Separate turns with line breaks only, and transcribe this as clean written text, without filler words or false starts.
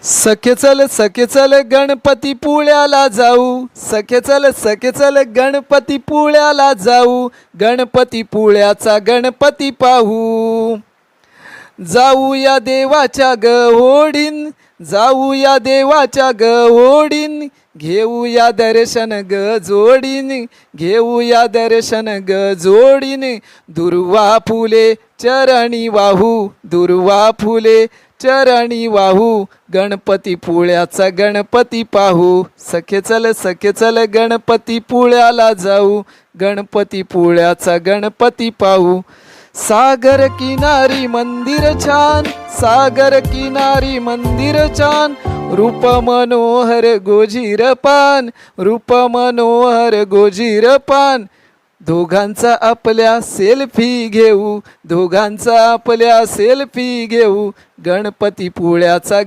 सखे चल गणपती पुळ्याला जाऊ. सखे चल गणपती पुळ्याला जाऊ. गणपती पुळ्याचा गणपती पाहू. जाऊया देवाच्या गहोडीन, जाऊया देवाच्या गहोडीन. घेऊया दर्शन ग जोडीन, घेऊया दर्शन ग जोडीन. दुर्वा फुले चरणी वाहू, दुर्वा फुले चरणी वाहू. गणपती पुळ्याचा गणपती पाहू. सखे चल गणपती पुळ्याला जाऊ. गणपती पुळ्याचा गणपती पाहू. सागर किनारी मंदिर छान, सागर किनारी मंदिर छान. रूप मनोहर गोजीर पान, रूप मनोहर गोजीर पान. दोघांचा आपल्या सेल्फी घेऊ, दोघांचा आपल्या सेल्फी घेऊ. गणपती पुळ्याचा